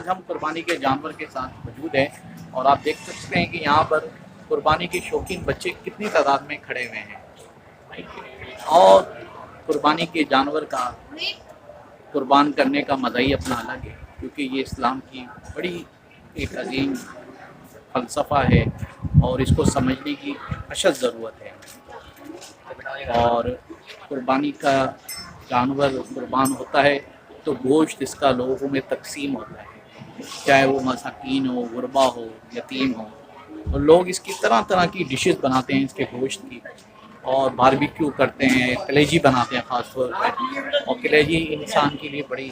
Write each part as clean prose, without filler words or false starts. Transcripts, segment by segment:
आज हम कुर्बानी के जानवर के साथ मौजूद हैं और आप देख सकते हैं कि यहाँ पर कुर्बानी के शौकीन बच्चे कितनी तादाद में खड़े हुए हैं और कुर्बानी के जानवर का कुर्बान करने का मज़ा ही अपना अलग है, क्योंकि ये इस्लाम की बड़ी एक अजीम फ़लसफ़ा है और इसको समझने की अशद ज़रूरत है। और कुर्बानी का जानवर कुर्बान होता है तो गोश्त इसका लोगों में तकसीम होता है, चाहे वो मसाकीन हो, गुरबा हो, यतीम हो, और लोग इसकी तरह तरह की डिशेस बनाते हैं इसके गोश्त की, और बारबेक्यू करते हैं, कलेजी बनाते हैं ख़ास तौर पर, और कलेजी इंसान के लिए बड़ी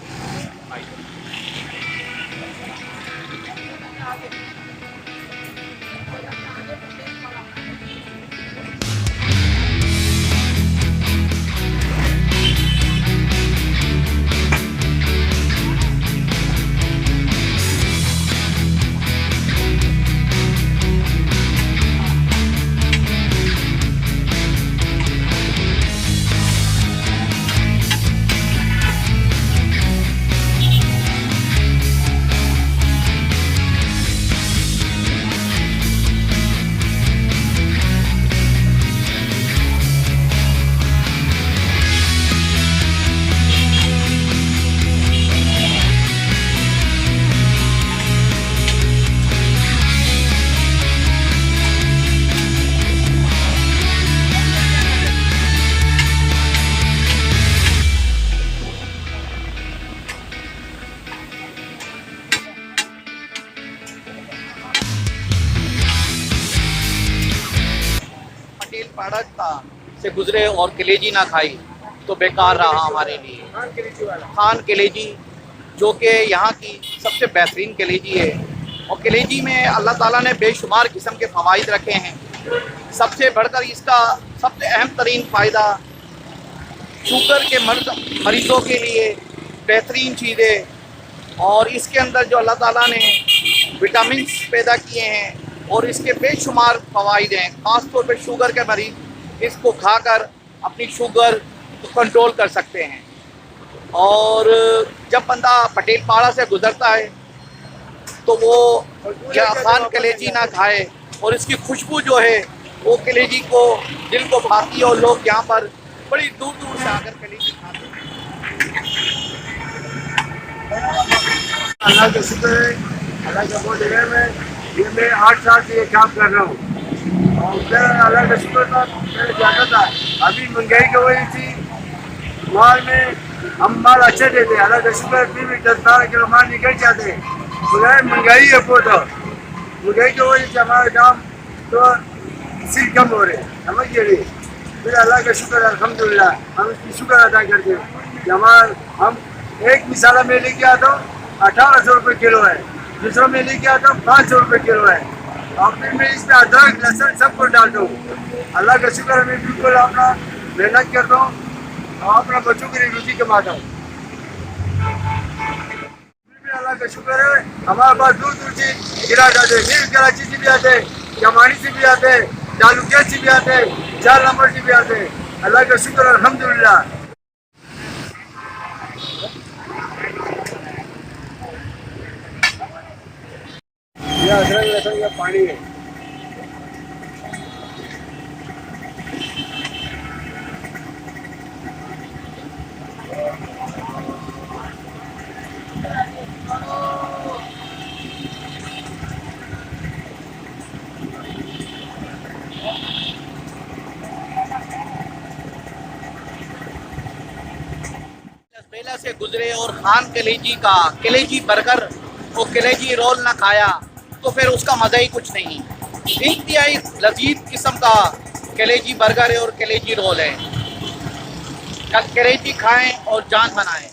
पाड़ा से गुजरे और कलेजी ना खाई तो बेकार रहा हमारे लिए। खान कलेजी जो कि यहाँ की सबसे बेहतरीन कलेजी है, और कलेजी में अल्लाह ताला ने बेशुमार किस्म के फ़वाइद रखे हैं। सबसे बढ़कर इसका सबसे अहम तरीन फ़ायदा शुगर के मरीज़ों के लिए बेहतरीन चीज़ है, और इसके अंदर जो अल्लाह ताला ने विटामिन पैदा किए हैं और इसके बेशुमार फ़वाइद हैं। ख़ास तौर पर शुगर के मरीज़ इसको खाकर अपनी शुगर को कंट्रोल कर सकते हैं। और जब बंदा पटेल पाड़ा से गुज़रता है तो वो क्या खान कलेजी ना खाए, और इसकी खुशबू जो है वो कलेजी को दिल को भाती है, और लोग यहाँ पर बड़ी दूर दूर से आकर कलेजी खाते हैं। अल्लाह का शुक्र है, अल्लाह का बहुत है। मैं 8 साल से ये काम कर रहा हूँ और फिर अल्लाह का शुक्र था मैंने जाता था। अभी महंगाई की वजह थी, माल में हम माल अच्छे देते, अल्लाह का शुक्र फिर भी 10-12 किलो माल निकल जाते हैं। बगैर महंगाई है बहुत, महंगाई की वजह से हमारा काम तो इसी कम हो रहे समझ गए। फिर अल्लाह का शुक्र अल्हम्दुलिल्लाह, हम इसकी शुक्र अदा करते हैं कि हम एक मिसाला में लेके आता हूँ 1800 रुपये किलो है, दूसरा में लेके आता हूँ 500 रुपये किलो है, और फिर मैं इसमें अदरक लहसुन सबको डालता हूँ। अल्लाह का शुक्र है, मैं बिल्कुल अपना मेहनत करता हूँ और अपना बच्चों के लिए रोटी कमाता हूँ। फिर भी अल्लाह का शुक्र है, हमारे पास दूर दूर से गिराक आते हैं, फिर कराची से भी आते हैं, जमानी से भी आते हैं, जालुकिया से भी आते हैं, 4 नंबर से भी आते हैं। अल्लाह का शुक्र अल्हम्दुलिल्लाह। ये अदरक लहसुन का पानी है। बेला से गुजरे और खान कलेजी का कलेजी बर्गर और कलेजी रोल ना खाया तो फिर उसका मज़ा ही कुछ नहीं। इंतहाई लजीज किस्म का कलेजी बर्गर है और कलेजी रोल है। कलेजी खाएं और जान बनाएं।